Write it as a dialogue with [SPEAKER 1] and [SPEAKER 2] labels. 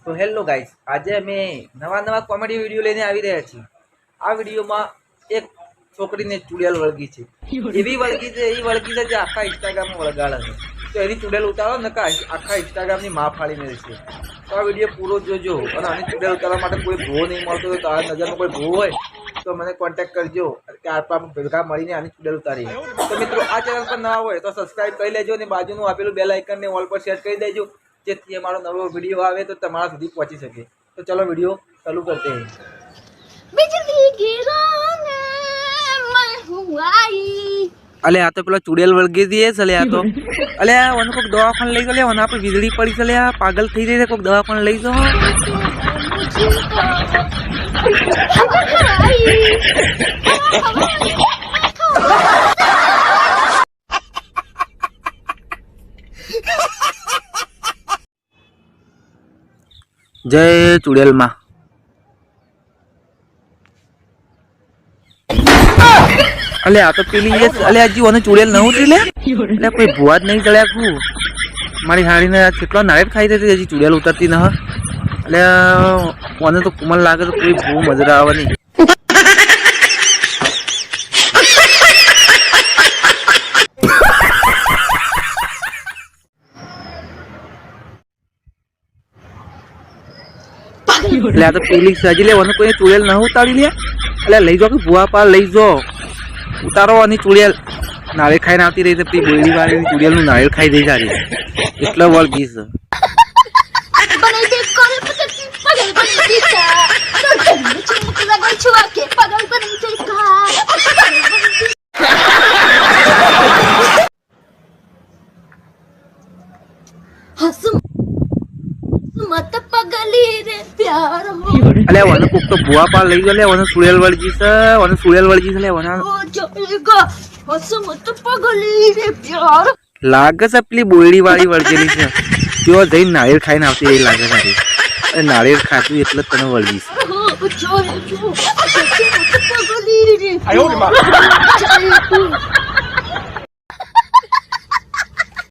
[SPEAKER 1] તો hello guys, આજે અમે નવા કોમેડી વિડીયો લઈને આવી રહ્યા છીએ। આ વિડીયોમાં એક છોકરીને ચુડેલ વળગી છે, એવી વળગી છે જે આખા ઇન્સ્ટાગ્રામમાં વળગાડે છે। તો એની ચુડેલ ઉતારો ને આખા ઇન્સ્ટાગ્રામની માં ફાડી મેળશે। તો આ વિડીયો પૂરો જોજો અને આની ચુડેલ ઉતારવા માટે કોઈ ભૂવો નહીં મળતો હોય તો આ નજરમાં કોઈ ભૂવો હોય તો મને કોન્ટેક્ટ કરજો કે આપણે ભેગા મળીને આની ચુડેલ ઉતારીએ। તો મિત્રો આ ચેનલ પર નવા હોય તો સબસ્ક્રાઇબ કરી લેજો અને બાજુનું આપેલું બેલ આઇકનને ઓલ પર સેટ કરી દેજો જેથી અમારો નવો વિડીયો આવે તો તમારા સુધી પહોંચી શકે। તો ચલો વિડીયો ચાલू करते हैं।
[SPEAKER 2] बिजली गिराने मैं हूँ आई।
[SPEAKER 1] अले आ तो पेला चुड़ैल वळगी दी है चले आ तो अले आ वन कोक दवाखाने लई चले वना पे वीजળી पड़ी चले आ पागल થઈ રહી છે કોક દવાખાને લઈ જાઓ। जय चुड़ैल माँ। अले आ तो पेली ये अले आजी वने चुड़ैल न उतरी ले अले कोई भुआ ज नहीं चढ़्या कु मारी हाड़ी ने કેટલો નારેટ ખાઈ દેતી हजी चुड़ैल उतरती न अले वने तो कुमल लागे तो कोई भू मजरा आवे नहीं। એટલે આ તો પેલી સજી લેવાનું કોઈ ચુડેલ ન ઉતારી લે એટલે લઈ જાઓ કે ભુવા પાર લઈ જાઓ ઉતારો અને ચુડેલ નાળિયેર ખાઈને આવતી રહી તો પેલી બોયડી વાળી ચુડેલનું નાળિયેર ખાઈ દઈ સારી એટલે વળગી છે।
[SPEAKER 2] मत पगली रे प्यार हो
[SPEAKER 1] अले वने कोक तो भुआ पार लई गले वने चुड़ैल वळगी છે वने चुड़ैल वळगी છે લે वना
[SPEAKER 2] जाएगा हस मत पगली रे प्यार
[SPEAKER 1] લાગે છે પેલી બોયડી વાળી વળગેલી છે તેઓ જઈને નાળિયેર ખાઈને આવતી એ લાગે છે અને નાળિયેર ખાતું એટલે તને વળગી છે।
[SPEAKER 2] जो मत पगली रे